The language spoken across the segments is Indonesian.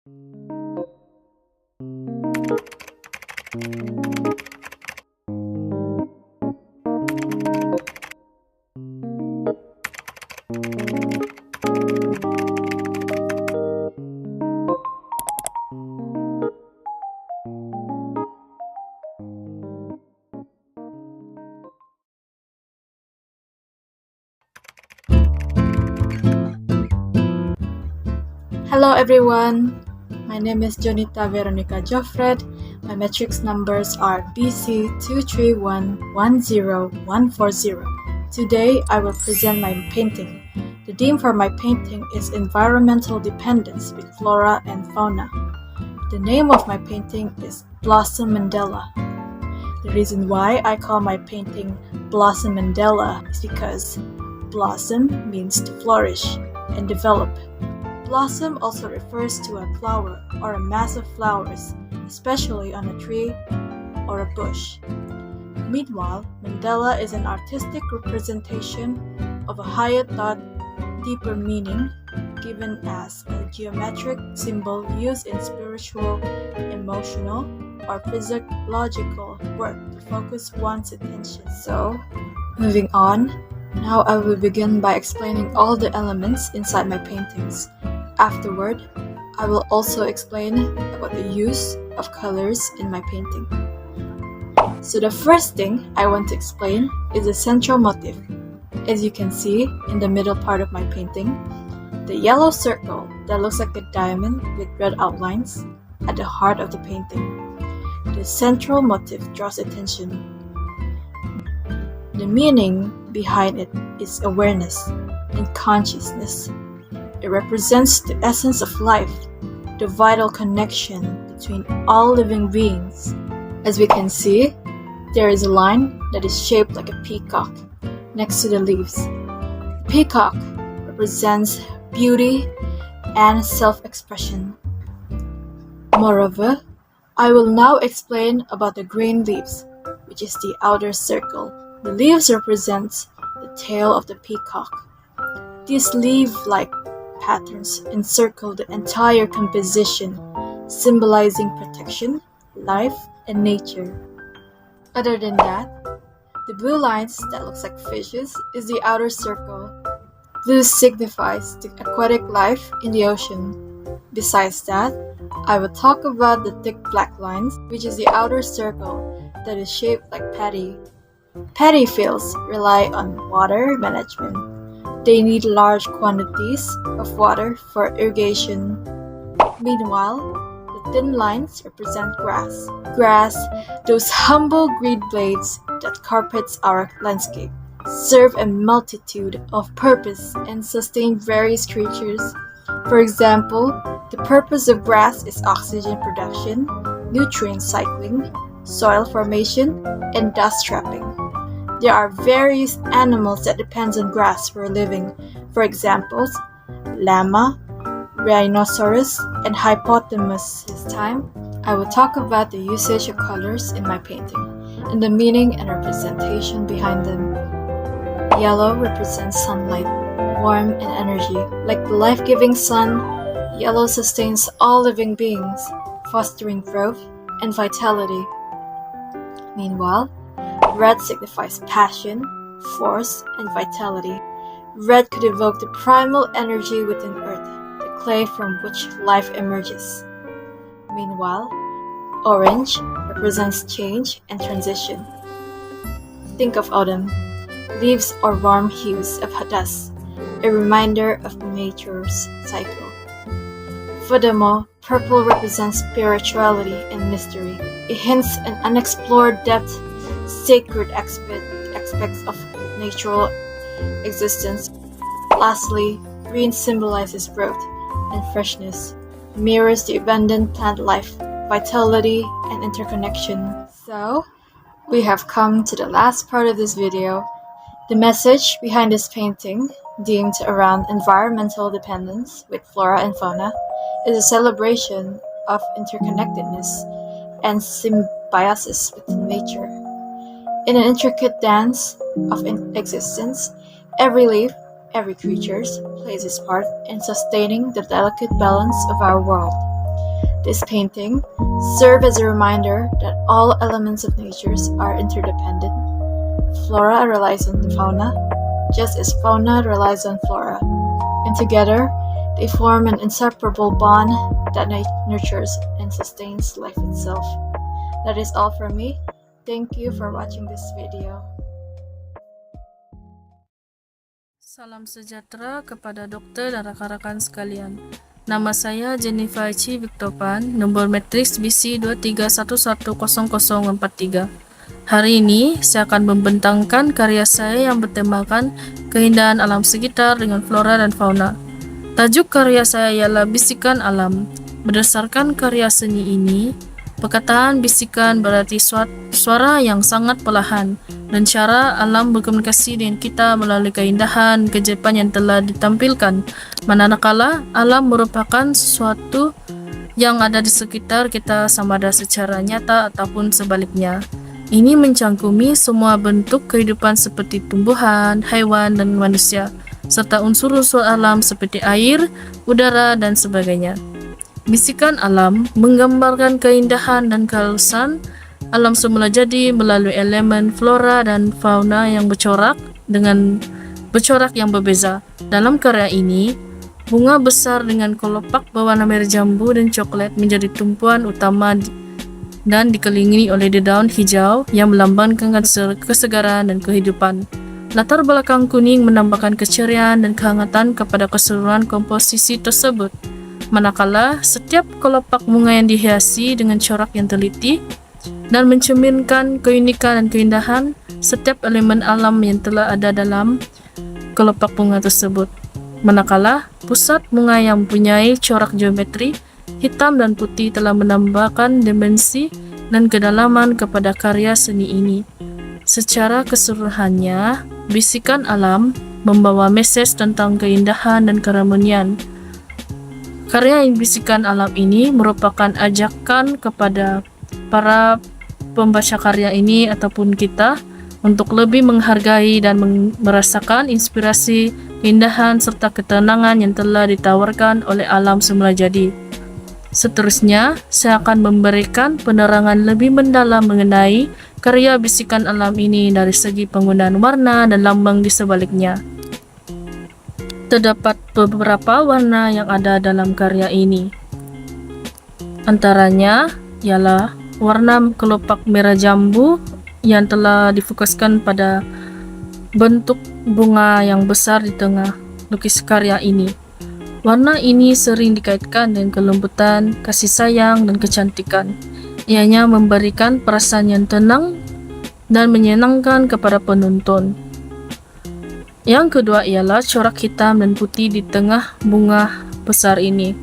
Hello everyone, my name is Jonita Veronica Joffred. My matrix numbers are BC23110140. Today I will present my painting. The theme for my painting is environmental dependence with flora and fauna. The name of my painting is Blossom Mandela. The reason why I call my painting Blossom Mandela is because blossom means to flourish and develop. Blossom also refers to a flower or a mass of flowers, especially on a tree or a bush. Meanwhile, mandala is an artistic representation of a higher thought, deeper meaning, given as a geometric symbol used in spiritual, emotional, or physiological work to focus one's attention. So, moving on, now I will begin by explaining all the elements inside my paintings. Afterward, I will also explain about the use of colors in my painting. So the first thing I want to explain is the central motif. As you can see in the middle part of my painting, the yellow circle that looks like a diamond with red outlines at the heart of the painting. The central motif draws attention. The meaning behind it is awareness and consciousness. It represents the essence of life, the vital connection between all living beings. As we can see, there is a line that is shaped like a peacock next to the leaves. The peacock represents beauty and self-expression. Moreover, I will now explain about the green leaves, which is the outer circle. The leaves represent the tail of the peacock. These leaf-like patterns encircle the entire composition, symbolizing protection, life, and nature. Other than that, the blue lines that looks like fishes is the outer circle. Blue signifies the aquatic life in the ocean. Besides that, I will talk about the thick black lines, which is the outer circle that is shaped like paddy. Paddy fields rely on water management. They need large quantities of water for irrigation. Meanwhile, the thin lines represent grass. Grass, those humble green blades that carpets our landscape, serve a multitude of purpose and sustain various creatures. For example, the purpose of grass is oxygen production, nutrient cycling, soil formation, and dust trapping. There are various animals that depend on grass for a living. For example, llama, rhinoceros, and hippopotamus. This time, I will talk about the usage of colors in my painting and the meaning and representation behind them. Yellow represents sunlight, warmth, and energy. Like the life-giving sun, yellow sustains all living beings, fostering growth and vitality. Meanwhile, red signifies passion, force, and vitality. Red could evoke the primal energy within Earth, the clay from which life emerges. Meanwhile, orange represents change and transition. Think of autumn. Leaves or warm hues of dust, a reminder of nature's cycle. Furthermore, purple represents spirituality and mystery. It hints an unexplored depth, sacred aspects of natural existence. Lastly, green symbolizes growth and freshness, mirrors the abundant plant life, vitality, and interconnection. So, we have come to the last part of this video. The message behind this painting, deemed around environmental dependence with flora and fauna, is a celebration of interconnectedness and symbiosis with nature. In an intricate dance of existence, every leaf, every creature plays its part in sustaining the delicate balance of our world. This painting serves as a reminder that all elements of nature are interdependent. Flora relies on fauna, just as fauna relies on flora, and together they form an inseparable bond that nurtures and sustains life itself. That is all from me. Thank you for watching this video. Salam sejahtera kepada dokter dan rakan-rakan sekalian. Nama saya Jennifer Chi Victopan, nomor matriks BC 23110043. Hari ini saya akan membentangkan karya saya yang bertemakan keindahan alam sekitar dengan flora dan fauna. Tajuk karya saya ialah Bisikan Alam. Berdasarkan karya seni ini, perkataan bisikan berarti suara yang sangat perlahan dan cara alam berkomunikasi dengan kita melalui keindahan keajaiban yang telah ditampilkan. Manakala alam merupakan sesuatu yang ada di sekitar kita sama ada secara nyata ataupun sebaliknya. Ini mencangkumi semua bentuk kehidupan seperti tumbuhan, haiwan, dan manusia, serta unsur-unsur alam seperti air, udara, dan sebagainya. Bisikan alam menggambarkan keindahan dan kehalusan alam semula jadi melalui elemen flora dan fauna yang bercorak yang berbeza. Dalam karya ini, bunga besar dengan kelopak berwarna merah jambu dan coklat menjadi tumpuan utama dan dikelilingi oleh daun hijau yang melambangkan kesegaran dan kehidupan. Latar belakang kuning menambahkan keceriaan dan kehangatan kepada keseluruhan komposisi tersebut. Manakala setiap kelopak bunga yang dihiasi dengan corak yang teliti dan mencerminkan keunikan dan keindahan setiap elemen alam yang telah ada dalam kelopak bunga tersebut. Manakala pusat bunga yang mempunyai corak geometri hitam dan putih telah menambahkan dimensi dan kedalaman kepada karya seni ini. Secara keseluruhannya, bisikan alam membawa mesej tentang keindahan dan keharmonian. Karya bisikan alam ini merupakan ajakan kepada para pembaca karya ini ataupun kita untuk lebih menghargai dan merasakan inspirasi, keindahan, serta ketenangan yang telah ditawarkan oleh alam semula jadi. Seterusnya, saya akan memberikan penerangan lebih mendalam mengenai karya bisikan alam ini dari segi penggunaan warna dan lambang di sebaliknya. Terdapat beberapa warna yang ada dalam karya ini. Antaranya ialah warna kelopak merah jambu yang telah difokuskan pada bentuk bunga yang besar di tengah lukis karya ini. Warna ini sering dikaitkan dengan kelembutan, kasih sayang, dan kecantikan. Ianya memberikan perasaan yang tenang dan menyenangkan kepada penonton. Yang kedua ialah corak hitam dan putih di tengah bunga besar ini.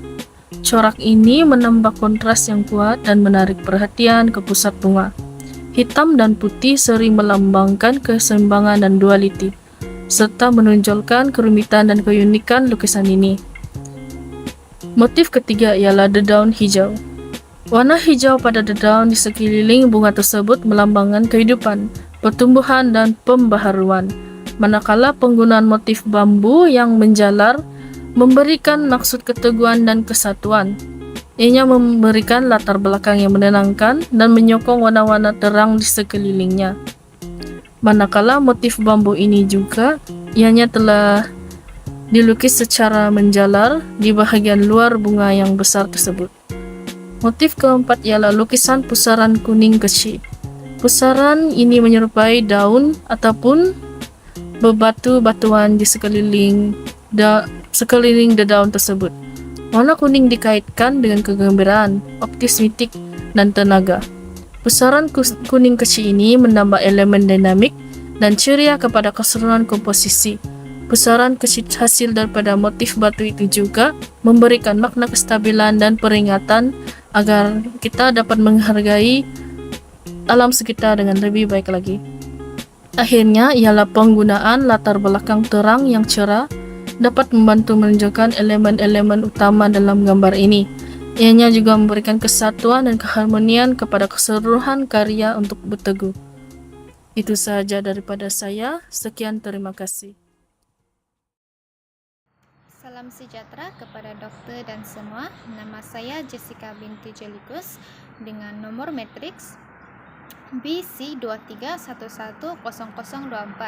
Corak ini menambah kontras yang kuat dan menarik perhatian ke pusat bunga. Hitam dan putih sering melambangkan keseimbangan dan dualiti, serta menonjolkan kerumitan dan keunikan lukisan ini. Motif ketiga ialah dedaun hijau. Warna hijau pada dedaun di sekeliling bunga tersebut melambangkan kehidupan, pertumbuhan, dan pembaharuan. Manakala penggunaan motif bambu yang menjalar memberikan maksud keteguhan dan kesatuan. Ianya memberikan latar belakang yang menenangkan dan menyokong warna-warna terang di sekelilingnya. Manakala motif bambu ini juga ianya telah dilukis secara menjalar di bahagian luar bunga yang besar tersebut. Motif keempat ialah lukisan pusaran kuning kecil. Pusaran ini menyerupai daun ataupun bebatu-batuan di sekeliling dedaun tersebut. Warna kuning dikaitkan dengan kegembiraan, optimistik, dan tenaga. Pusaran kuning kecil ini menambah elemen dinamik dan ceria kepada keseluruhan komposisi. Pusaran kecil hasil daripada motif batu itu juga memberikan makna kestabilan dan peringatan agar kita dapat menghargai alam sekitar dengan lebih baik lagi. Akhirnya ialah penggunaan latar belakang terang yang cerah dapat membantu menunjukkan elemen-elemen utama dalam gambar ini. Ianya juga memberikan kesatuan dan keharmonian kepada keseluruhan karya untuk berteguh. Itu sahaja daripada saya. Sekian, terima kasih. Salam sejahtera kepada dokter dan semua. Nama saya Jessica binti Jelikus dengan nomor matriks BC23110024.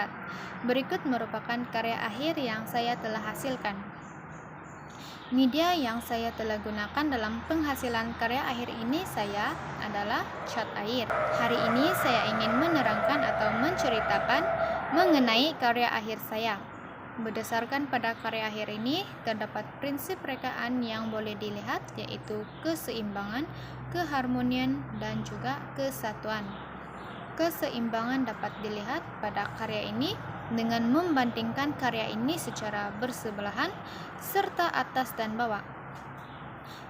Berikut merupakan karya akhir yang saya telah hasilkan. Media yang saya telah gunakan dalam penghasilan karya akhir ini adalah cat air. Hari ini saya ingin menerangkan atau menceritakan mengenai karya akhir saya. Berdasarkan pada karya akhir ini, terdapat prinsip rekaan yang boleh dilihat, yaitu keseimbangan, keharmonian, dan juga kesatuan. Keseimbangan dapat dilihat pada karya ini dengan membandingkan karya ini secara bersebelahan, serta atas dan bawah.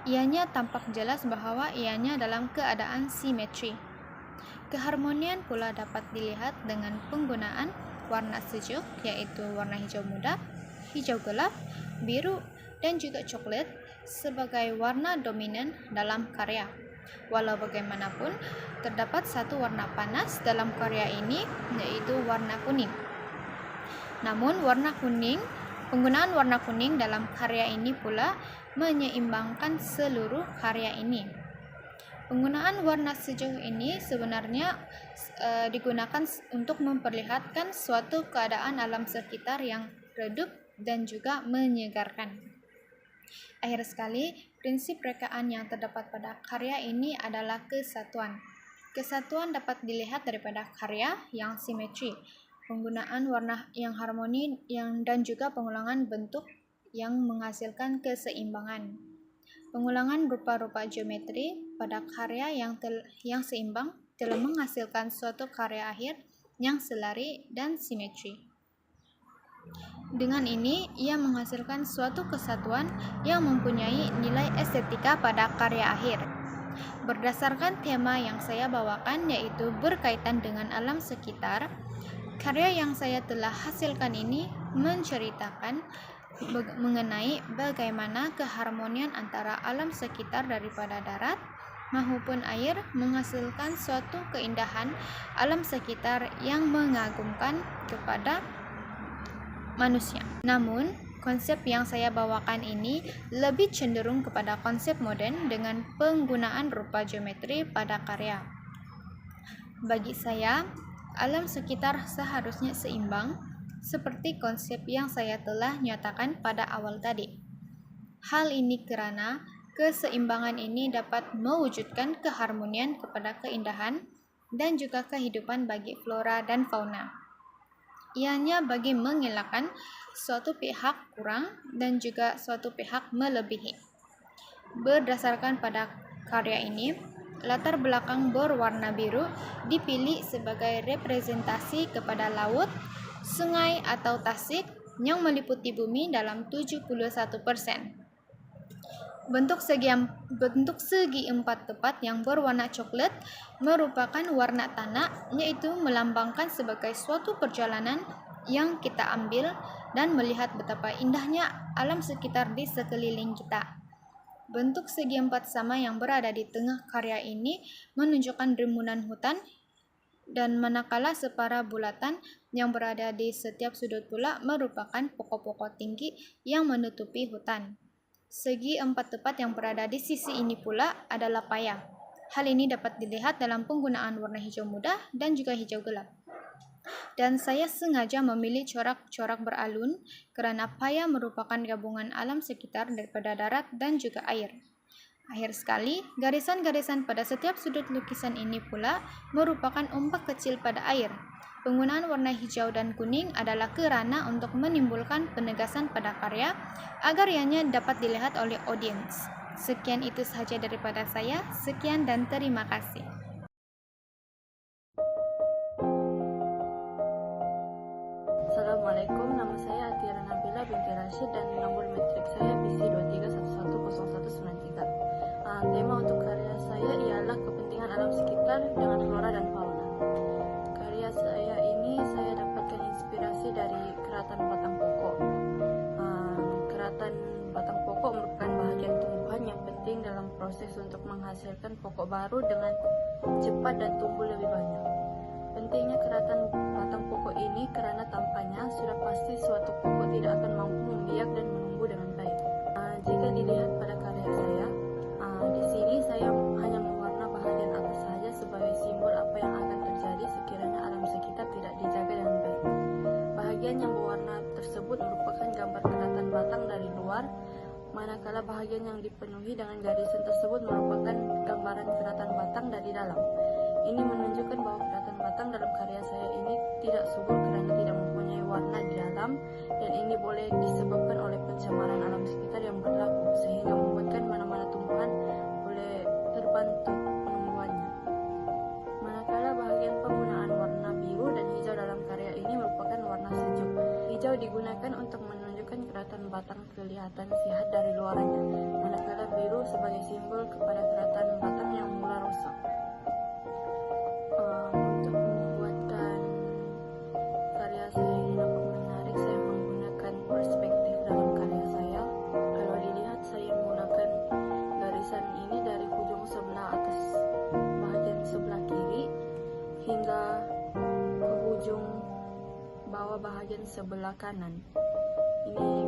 Ianya tampak jelas bahwa ianya dalam keadaan simetri. Keharmonian pula dapat dilihat dengan penggunaan warna sejuk, yaitu warna hijau muda, hijau gelap, biru, dan juga coklat sebagai warna dominan dalam karya. Walau bagaimanapun, terdapat satu warna panas dalam karya ini, yaitu warna kuning. Namun penggunaan warna kuning dalam karya ini pula menyeimbangkan seluruh karya ini. Penggunaan warna sejuk ini sebenarnya digunakan untuk memperlihatkan suatu keadaan alam sekitar yang redup dan juga menyegarkan. Akhir sekali, prinsip rekaan yang terdapat pada karya ini adalah kesatuan. Kesatuan dapat dilihat daripada karya yang simetri, penggunaan warna yang harmoni dan juga pengulangan bentuk yang menghasilkan keseimbangan. Pengulangan rupa-rupa geometri pada karya yang seimbang telah menghasilkan suatu karya akhir yang selari dan simetri. Dengan ini, ia menghasilkan suatu kesatuan yang mempunyai nilai estetika pada karya akhir. Berdasarkan tema yang saya bawakan, yaitu berkaitan dengan alam sekitar, karya yang saya telah hasilkan ini menceritakan mengenai bagaimana keharmonian antara alam sekitar daripada darat maupun air menghasilkan suatu keindahan alam sekitar yang mengagumkan kepada manusia. Namun, konsep yang saya bawakan ini lebih cenderung kepada konsep modern dengan penggunaan rupa geometri pada karya. Bagi saya, alam sekitar seharusnya seimbang, seperti konsep yang saya telah nyatakan pada awal tadi. Hal ini karena keseimbangan ini dapat mewujudkan keharmonian kepada keindahan dan juga kehidupan bagi flora dan fauna. Ianya bagi mengelakkan suatu pihak kurang dan juga suatu pihak melebihi. Berdasarkan pada karya ini, latar belakang berwarna biru dipilih sebagai representasi kepada laut, sungai atau tasik yang meliputi bumi dalam 71%. Bentuk segi empat tepat yang berwarna coklat merupakan warna tanah, yaitu melambangkan sebagai suatu perjalanan yang kita ambil dan melihat betapa indahnya alam sekitar di sekeliling kita. Bentuk segi empat sama yang berada di tengah karya ini menunjukkan rimbunan hutan, dan manakala separa bulatan yang berada di setiap sudut pula merupakan pokok-pokok tinggi yang menutupi hutan. Segi empat tepat yang berada di sisi ini pula adalah paya. Hal ini dapat dilihat dalam penggunaan warna hijau muda dan juga hijau gelap. Dan saya sengaja memilih corak-corak beralun karena paya merupakan gabungan alam sekitar daripada darat dan juga air. Akhir sekali, garisan-garisan pada setiap sudut lukisan ini pula merupakan ombak kecil pada air. Penggunaan warna hijau dan kuning adalah kerana untuk menimbulkan penegasan pada karya agar ianya dapat dilihat oleh audiens. Sekian itu sahaja daripada saya. Sekian dan terima kasih. Assalamualaikum, nama saya Atira Nabila binti Rashid dan nomor metrik saya BC23110193. Tema untuk karya saya ialah kepentingan alam sekitar dengan flora dan fauna. Karya saya ini saya dapatkan inspirasi dari keratan batang pokok. Keratan batang pokok merupakan bahagian tumbuhan yang penting dalam proses untuk menghasilkan pokok baru dengan cepat dan tumbuh lebih banyak. Pentingnya keratan batang pokok ini karena tampaknya sudah pasti suatu pokok tidak akan mampu membiak dan menumbuh dengan baik. luar, manakala bahagian yang dipenuhi dengan garisan tersebut merupakan gambaran keratan batang dari dalam. Ini menunjukkan bahwa keratan batang dalam karya saya ini tidak subur karena tidak mempunyai warna di dalam, dan ini boleh disebabkan oleh pencemaran alam sekitar yang berlaku sehingga membuatkan mana-mana tumbuhan boleh terbantu penumbuhannya. Manakala bahagian penggunaan warna biru dan hijau dalam karya ini merupakan warna sejuk. Hijau digunakan untuk menunjukkan keratan batang kelihatan sehat dari luarnya, manakala biru sebagai simbol kepada keratan batang yang mula rusak. Untuk membuatkan karya saya ini nampak menarik, saya menggunakan perspektif dalam karya saya. Kalau dilihat, saya menggunakan garisan ini dari ujung sebelah atas bahagian sebelah kiri hingga ke ujung bawah bahagian sebelah kanan. Ini